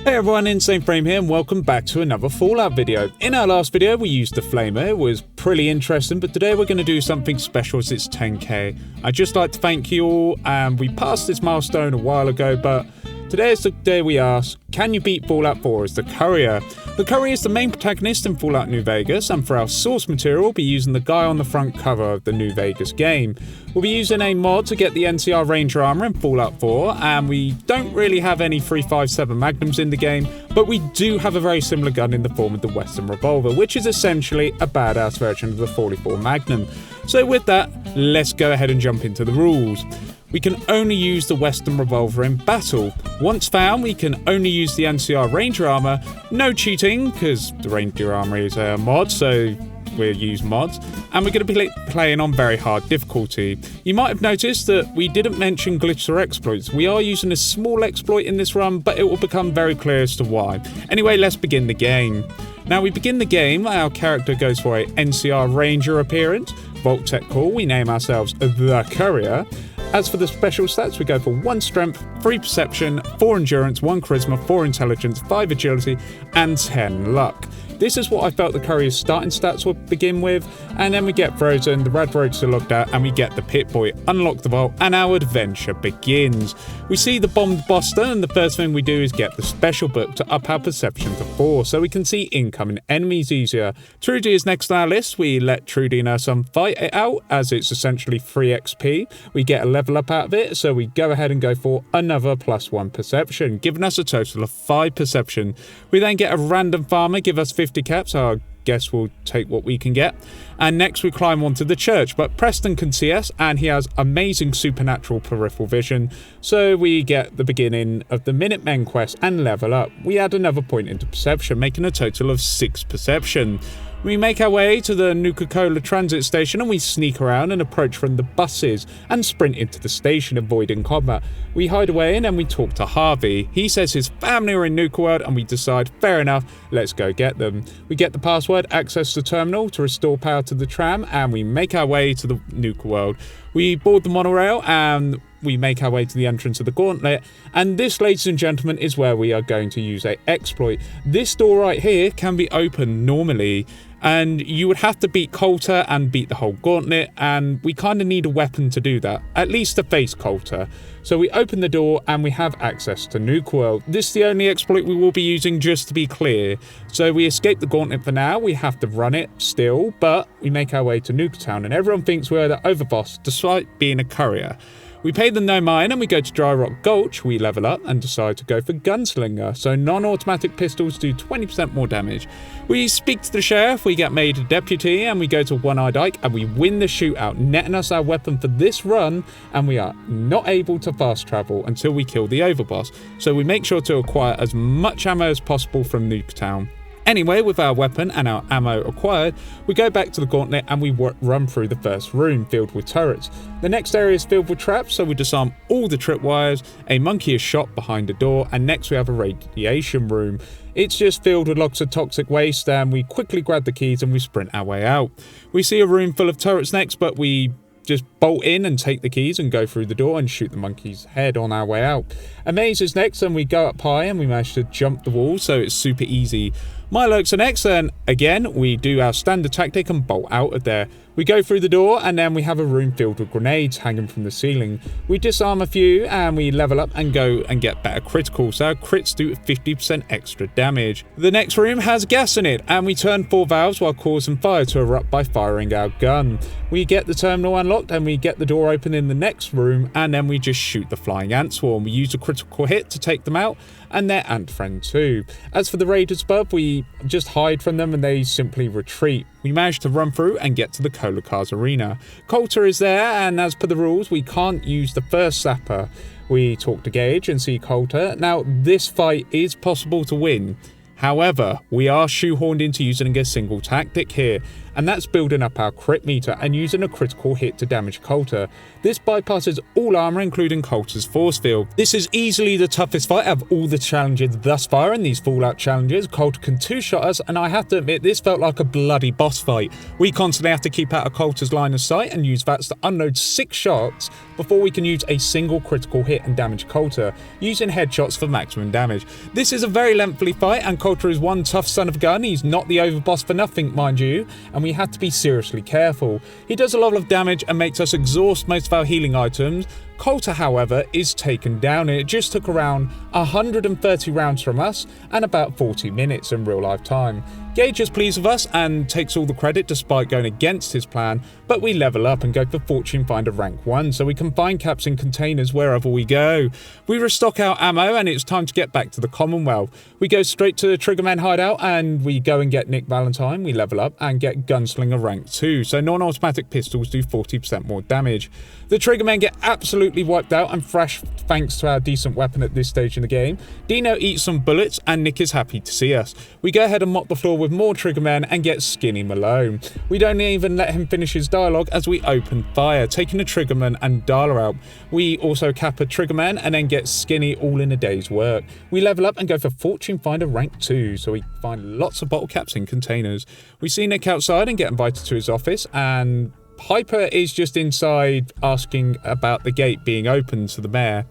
Hey everyone, Insane Frame here and welcome back to another Fallout video. In our last video we used the flamer, it was pretty interesting, but today we're going to do something special as it's 10k. I'd just like to thank you all, and we passed this milestone a while ago, but today is the day we ask, can you beat Fallout 4 as the Courier? The Courier is the main protagonist in Fallout New Vegas, and for our source material we'll be using the guy on the front cover of the New Vegas game. We'll be using a mod to get the NCR Ranger armor in Fallout 4, and we don't really have any 357 Magnums in the game, but we do have a very similar gun in the form of the Western revolver, which is essentially a badass version of the 44 Magnum. So with that, let's go ahead and jump into the rules. We can only use the Western revolver in battle. Once found, we can only use the NCR Ranger armor. No cheating, because the Ranger armor is a mod, so we'll use mods. And we're going to be playing on very hard difficulty. You might have noticed that we didn't mention glitches or exploits. We are using a small exploit in this run, but it will become very clear as to why. Anyway, let's begin the game. Now we begin the game, our character goes for a NCR Ranger appearance. Vault Tech call, we name ourselves the Courier. As for the special stats, we go for 1 strength, 3 perception, 4 endurance, 1 charisma, 4 intelligence, 5 agility, and 10 luck. This is what I felt the Courier's starting stats would begin with, and then we get frozen, the red roads are locked out, and we get the Pit Boy, unlock the vault, and our adventure begins. We see the bombed Buster, and the first thing we do is get the special book to up our perception to 4, so we can see incoming enemies easier. Trudy is next on our list. We let Trudy and her son fight it out, as it's essentially free XP. We get a level up out of it, so we go ahead and go for another +1 perception, giving us a total of 5 perception. We then get a random farmer, give us 50 caps. I guess we'll take what we can get. And next we climb onto the church, but Preston can see us and he has amazing supernatural peripheral vision, so we get the beginning of the Minutemen quest and level up. We add another point into perception, making a total of 6 perception. We make our way to the Nuka-World transit station and we sneak around and approach from the buses and sprint into the station, avoiding combat. We hide away and then we talk to Harvey. He says his family are in Nuka-World and we decide, fair enough, let's go get them. We get the password, access the terminal to restore power to the tram, and we make our way to the Nuka-World. We board the monorail and we make our way to the entrance of the gauntlet, and this, ladies and gentlemen, is where we are going to use a exploit. This door right here can be opened normally, and you would have to beat Coulter and beat the whole gauntlet, and we kind of need a weapon to do that, at least to face Coulter. So we open the door and we have access to Nuka-World. This is the only exploit we will be using, just to be clear. So we escape the gauntlet for now, we have to run it still, but we make our way to Nuka Town and everyone thinks we're the overboss despite being a courier. We pay them no mind and we go to Dry Rock Gulch. We level up and decide to go for Gunslinger, so non-automatic pistols do 20% more damage. We speak to the sheriff, we get made a deputy, and we go to One-Eye Dyke and we win the shootout, netting us our weapon for this run, and we are not able to fast travel until we kill the overboss, so we make sure to acquire as much ammo as possible from Nuketown. Anyway, with our weapon and our ammo acquired, we go back to the gauntlet and we run through the first room filled with turrets. The next area is filled with traps, so we disarm all the tripwires, a monkey is shot behind a door, and next we have a radiation room. It's just filled with lots of toxic waste, and we quickly grab the keys and we sprint our way out. We see a room full of turrets next, but we just bolt in and take the keys and go through the door and shoot the monkey's head on our way out. A maze is next and we go up high and we manage to jump the wall, so it's super easy. Mylokes are next, and again we do our standard tactic and bolt out of there. We go through the door and then we have a room filled with grenades hanging from the ceiling. We disarm a few and we level up and go and get better criticals, so our crits do 50% extra damage. The next room has gas in it and we turn 4 valves while causing fire to erupt by firing our gun. We get the terminal unlocked and we get the door open in the next room, and then we just shoot the flying ant swarm. We use a critical hit to take them out and their ant friend too. As for the raiders above, we just hide from them and they simply retreat. We manage to run through and get to the Cola Cars arena. Coulter is there, and as per the rules we can't use the first sapper. We talk to Gage and see Coulter. Now this fight is possible to win. However, we are shoehorned into using a single tactic here, and that's building up our crit meter and using a critical hit to damage Coulter. This bypasses all armor, including Coulter's force field. This is easily the toughest fight of all the challenges thus far in these Fallout challenges. Coulter can two-shot us, and I have to admit this felt like a bloody boss fight. We constantly have to keep out of Coulter's line of sight and use VATS to unload 6 shots before we can use a single critical hit and damage Coulter, using headshots for maximum damage. This is a very lengthy fight, and Coulter is one tough son of a gun. He's not the overboss for nothing, mind you, and we have to be seriously careful. He does a lot of damage and makes us exhaust most of our healing items. Coulter, however, is taken down, and it just took around 130 rounds from us and about 40 minutes in real life time. Gage is pleased with us and takes all the credit despite going against his plan, but we level up and go for Fortune Finder rank 1 so we can find caps in containers wherever we go. We restock our ammo and it's time to get back to the Commonwealth. We go straight to the Triggerman hideout and we go and get Nick Valentine. We level up and get Gunslinger rank 2, so non-automatic pistols do 40% more damage. The Triggermen get absolutely wiped out and thrashed thanks to our decent weapon at this stage in the game. Dino eats some bullets and Nick is happy to see us. We go ahead and mop the floor with more Triggermen and get Skinny Malone. We don't even let him finish his dialogue as we open fire, taking a Triggerman and Darla out. We also cap a Triggerman and then get Skinny all in a day's work. We level up and go for Fortune Finder rank 2, so we find lots of bottle caps in containers. We see Nick outside and get invited to his office, and Piper is just inside asking about the gate being open to the mayor.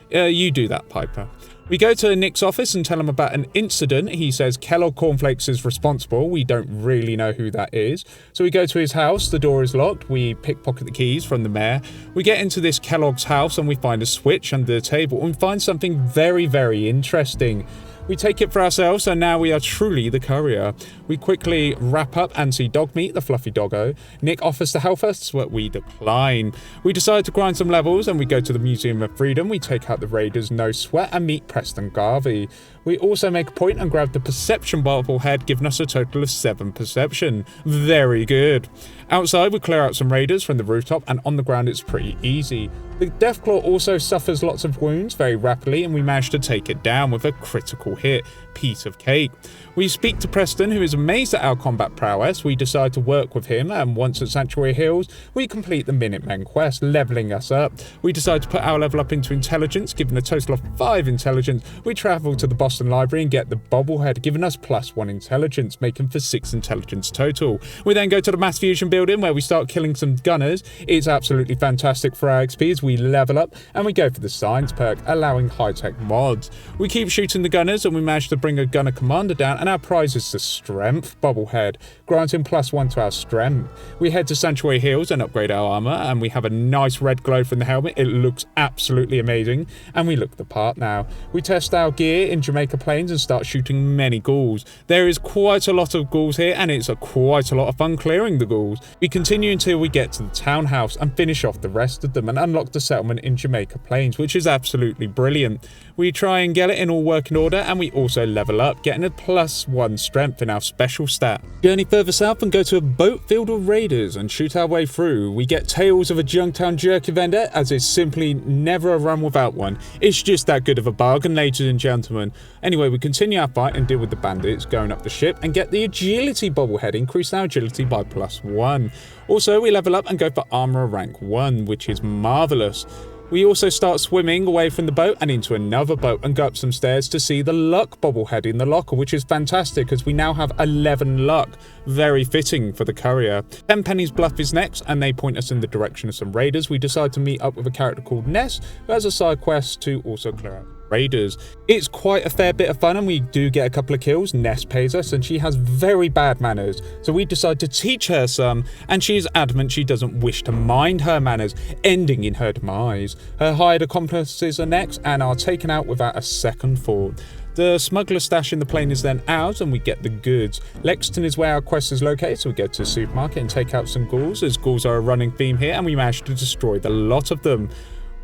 You do that, Piper. We go to Nick's office and tell him about an incident. He says Kellogg Cornflakes is responsible. We don't really know who that is. So we go to his house. The door is locked. We pickpocket the keys from the mayor. We get into this Kellogg's house and we find a switch under the table and we find something very, very interesting. We take it for ourselves, and now we are truly the Courier. We quickly wrap up and see Dogmeat, the fluffy doggo. Nick offers to help us, but we decline. We decide to grind some levels, and we go to the Museum of Freedom. We take out the Raiders, no sweat, and meet Preston Garvey. We also make a point and grab the Perception bobblehead, giving us a total of 7 perception. Very good. Outside, we clear out some Raiders from the rooftop, and on the ground it's pretty easy. The Deathclaw also suffers lots of wounds very rapidly, and we manage to take it down with a critical hit. Piece of cake. We speak to Preston, who is amazed at our combat prowess. We decide to work with him, and once at Sanctuary Hills, we complete the Minutemen quest, leveling us up. We decide to put our level up into intelligence, given a total of 5 intelligence. We travel to the Boston Library and get the bobblehead, giving us +1 intelligence, making for 6 intelligence total. We then go to the Mass Fusion building, where we start killing some gunners. It's absolutely fantastic for our XP as we level up, and we go for the Science perk, allowing high-tech mods. We keep shooting the gunners, and we manage to bring a gunner commander down, and our prize is the Strength bobblehead, granting +1 to our strength. We head to Sanctuary Hills and upgrade our armor, and we have a nice red glow from the helmet. It looks absolutely amazing, and we look the part now. We test our gear in Jamaica Plains and start shooting many ghouls. There is quite a lot of ghouls here, and it's quite a lot of fun clearing the ghouls. We continue until we get to the townhouse and finish off the rest of them and unlock the settlement in Jamaica Plains, which is absolutely brilliant. We try and get it in all working order, and we also level up, getting a +1 strength in our special stat. Journey further south and go to a boat filled with raiders and shoot our way through. We get Tales of a Junktown Jerky vendor, as it's simply never a run without one. It's just that good of a bargain, ladies and gentlemen. Anyway, we continue our fight and deal with the bandits, going up the ship and get the agility bobblehead, increase our agility by +1. Also, we level up and go for armor rank 1, which is marvelous. We also start swimming away from the boat and into another boat and go up some stairs to see the luck bobblehead in the locker, which is fantastic as we now have 11 luck. Very fitting for the Courier. Tenpenny's Bluff is next, and they point us in the direction of some raiders. We decide to meet up with a character called Ness, who has a side quest to also clear out raiders. It's quite a fair bit of fun, and we do get a couple of kills. Ness pays us, and she has very bad manners, so we decide to teach her some, and she is adamant she doesn't wish to mind her manners, ending in her demise. Her hired accomplices are next and are taken out without a second thought. The smuggler stash in the plane is then ours, and we get the goods. Lexington is where our quest is located, so we go to the supermarket and take out some ghouls, as ghouls are a running theme here, and we manage to destroy the lot of them.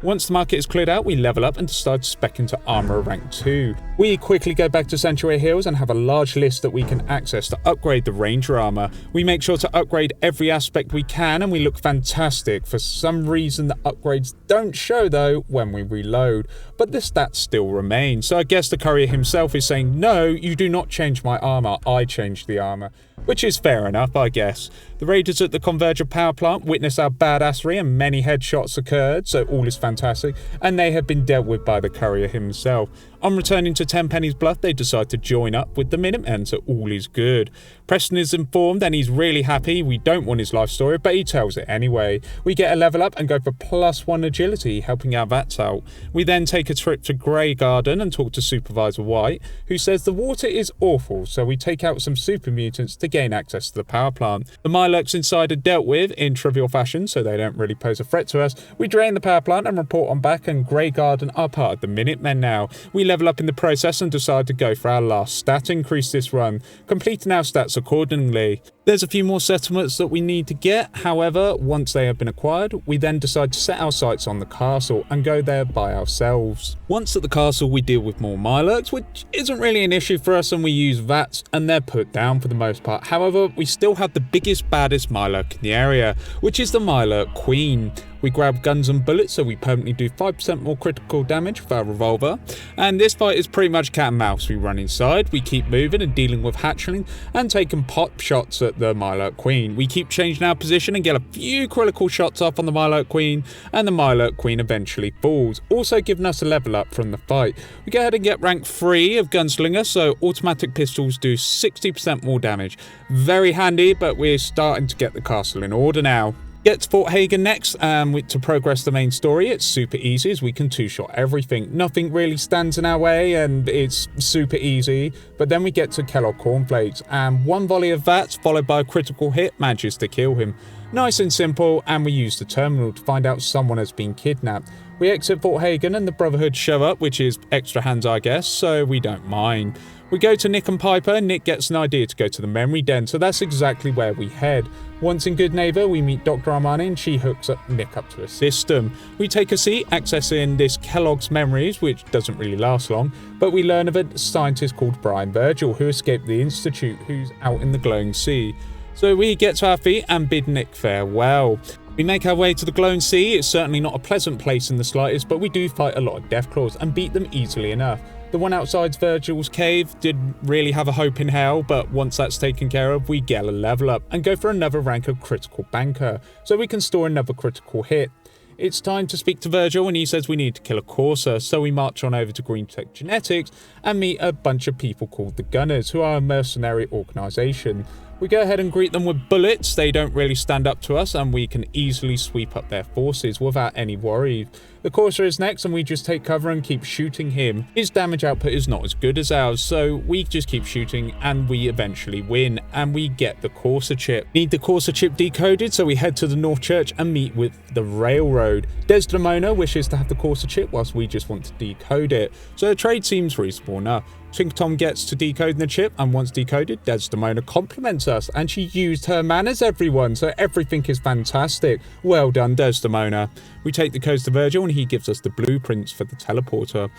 Once the market is cleared out, we level up and decide to spec into Armourer rank 2. We quickly go back to Sanctuary Hills and have a large list that we can access to upgrade the Ranger armor. We make sure to upgrade every aspect we can and we look fantastic. For some reason the upgrades don't show though when we reload, but the stats still remain. So I guess the Courier himself is saying, no, you do not change my armor, I change the armor. Which is fair enough, I guess. The raiders at the Converger power plant witness our badassery and many headshots occurred, so all is fantastic, and they have been dealt with by the Courier himself. On returning to Tenpenny's Bluff, they decide to join up with the Minutemen, so all is good. Preston is informed and he's really happy. We don't want his life story, but he tells it anyway. We get a level up and go for +1 agility, helping our vats out. We then take a trip to Grey Garden and talk to Supervisor White, who says the water is awful, so we take out some super mutants to gain access to the power plant. The Mylurks inside are dealt with in trivial fashion, so they don't really pose a threat to us. We drain the power plant and report on back, and Grey Garden are part of the Minutemen now. We level up in the process and decide to go for our last stat increase this run, completing our stats accordingly. There's a few more settlements that we need to get, however, once they have been acquired, we then decide to set our sights on the castle and go there by ourselves. Once at the castle, we deal with more Mylurks, which isn't really an issue for us, and we use VATs and they're put down for the most part. However, we still have the biggest, baddest Mylurk in the area, which is the Mylurk Queen. We grab guns and bullets, so we permanently do 5% more critical damage with our revolver. And this fight is pretty much cat and mouse. We run inside, we keep moving and dealing with hatchling and taking pot shots at the Mylurk Queen. We keep changing our position and get a few critical shots off on the Mylurk Queen, and the Mylurk Queen eventually falls, also giving us a level up from the fight. We go ahead and get rank 3 of Gunslinger, so automatic pistols do 60% more damage. Very handy, but we're starting to get the castle in order now. Get to Fort Hagen next, to progress the main story. It's super easy as we can two-shot everything. Nothing really stands in our way and it's super easy. But then we get to Kellogg Cornflakes and one volley of VATs followed by a critical hit manages to kill him. Nice and simple, and we use the terminal to find out someone has been kidnapped. We exit Fort Hagen and the Brotherhood show up, which is extra hands I guess, so we don't mind. We go to Nick and Piper. Nick gets an idea to go to the memory den, so that's exactly where we head. Once in Good Neighbor, we meet Dr. Armani and she hooks up Nick up to a system. We take a seat, accessing this Kellogg's memories, which doesn't really last long, but we learn of a scientist called Brian Virgil who escaped the Institute, who's out in the glowing sea. So we get to our feet and bid Nick farewell. We make our way to the glowing sea. It's certainly not a pleasant place in the slightest, but we do fight a lot of Deathclaws and beat them easily enough. The one outside Virgil's cave didn't really have a hope in hell, but once that's taken care of, we get a level up and go for another rank of critical banker, so we can store another critical hit. It's time to speak to Virgil and he says we need to kill a Courser, so we march on over to Green Tech Genetics and meet a bunch of people called the Gunners, who are a mercenary organisation. We go ahead and greet them with bullets. They don't really stand up to us and we can easily sweep up their forces without any worry. The Courser is next and we just take cover and keep shooting him. His damage output is not as good as ours, so we just keep shooting and we eventually win and we get the Courser chip. Need the Courser chip decoded, so we head to the North Church and meet with the Railroad. Desdemona wishes to have the Courser chip whilst we just want to decode it, so the trade seems reasonable enough. Twink Tom gets to decode the chip, and once decoded, Desdemona compliments us, and she used her manners, everyone, so everything is fantastic. Well done, Desdemona. We take the codes to Virgil, and he gives us the blueprints for the teleporter.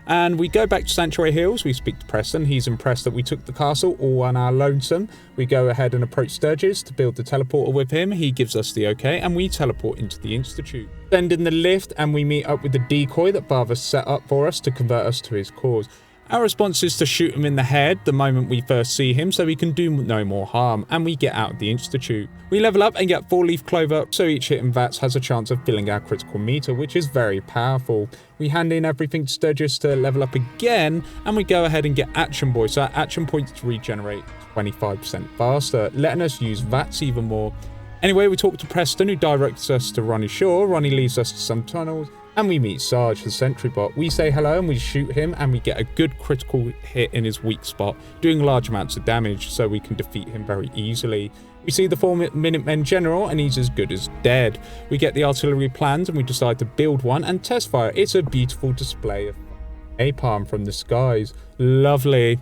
And we go back to Sanctuary Hills. We speak to Preston. He's impressed that we took the castle all on our lonesome. We go ahead and approach Sturgis to build the teleporter with him. He gives us the okay, and we teleport into the Institute. Send in the lift, and we meet up with the decoy that Barber set up for us to convert us to his cause. Our response is to shoot him in the head the moment we first see him so he can do no more harm, and we get out of the Institute. We level up and get 4-leaf clover, so each hit in VATS has a chance of filling our critical meter, which is very powerful. We hand in everything to Sturgis to level up again, and we go ahead and get Action Boy, so our action points regenerate 25% faster, letting us use VATS even more. Anyway, we talk to Preston, who directs us to Ronnie Shaw. Ronnie leads us to some tunnels, and we meet Sarge, the sentry bot. We say hello and we shoot him, and we get a good critical hit in his weak spot, doing large amounts of damage, so we can defeat him very easily. We see the 4-Minutemen General, and he's as good as dead. We get the artillery plans, and we decide to build one and test fire. It's a beautiful display of napalm from the skies. Lovely.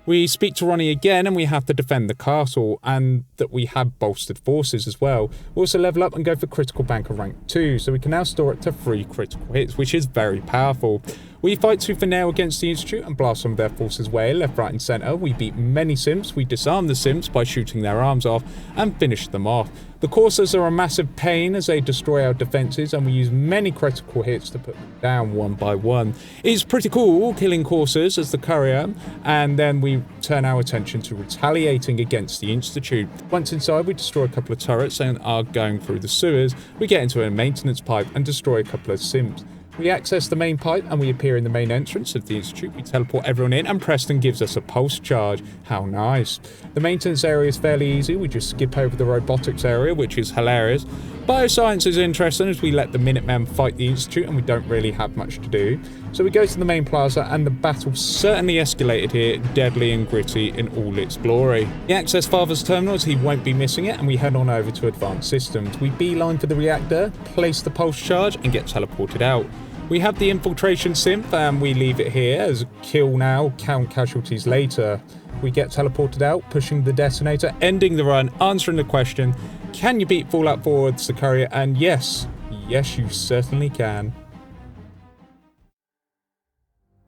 We speak to Ronnie again and we have to defend the castle, and that we have bolstered forces as well. We also level up and go for critical banker rank 2, so we can now store it to 3 critical hits, which is very powerful. We fight tooth and nail against the Institute and blast some of their forces away, left, right and centre. We beat many simps, we disarm the simps by shooting their arms off and finish them off. The coursers are a massive pain as they destroy our defences, and we use many critical hits to put them down one by one. It's pretty cool killing coursers as the Courier, and then we turn our attention to retaliating against the Institute. Once inside, we destroy a couple of turrets and are going through the sewers. We get into a maintenance pipe and destroy a couple of simps. We access the main pipe and we appear in the main entrance of the Institute. We teleport everyone in and Preston gives us a pulse charge. How nice. The maintenance area is fairly easy. We just skip over the robotics area, which is hilarious. Bioscience is interesting as we let the Minutemen fight the Institute and we don't really have much to do. So we go to the main plaza and the battle certainly escalated here, deadly and gritty in all its glory. We access Father's terminal as he won't be missing it, and we head on over to Advanced Systems. We beeline for the reactor, place the pulse charge and get teleported out. We have the infiltration synth and we leave it here as kill now, count casualties later. We get teleported out, pushing the detonator, ending the run, answering the question, can you beat Fallout 4 with the Courier? And yes, you certainly can.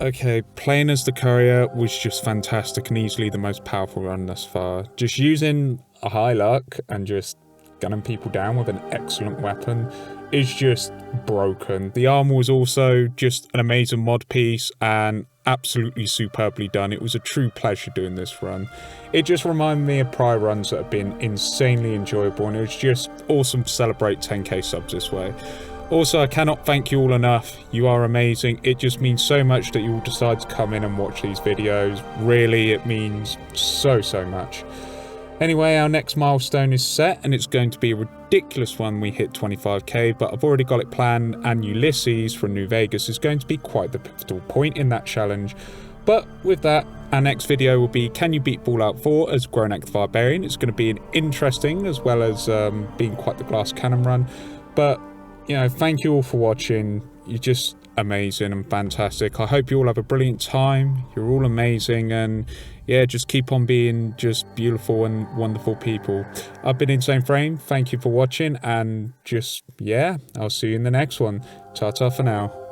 Okay, playing as the Courier was just fantastic and easily the most powerful run thus far. Just using a high luck and just gunning people down with an excellent weapon is just broken. The armor was also just an amazing mod piece and absolutely superbly done. It was a true pleasure doing this run. It just reminded me of prior runs that have been insanely enjoyable, and it was just awesome to celebrate 10k subs this way. Also, I cannot thank you all enough. You are amazing. It just means so much that you all decide to come in and watch these videos. Really, it means so much. Anyway, our next milestone is set and it's going to be a ridiculous one. We hit 25k, but I've already got it planned, and Ulysses from New Vegas is going to be quite the pivotal point in that challenge. But with that, our next video will be can you beat Fallout 4 as Gronak the Barbarian. It's going to be an interesting as well as being quite the glass cannon run. But, you know, thank you all for watching. You're just amazing and fantastic. I hope you all have a brilliant time. You're all amazing, and yeah, just keep on being just beautiful and wonderful people. I've been Insane Frame. Thank you for watching, and just, yeah, I'll see you in the next one. Ta-ta for now.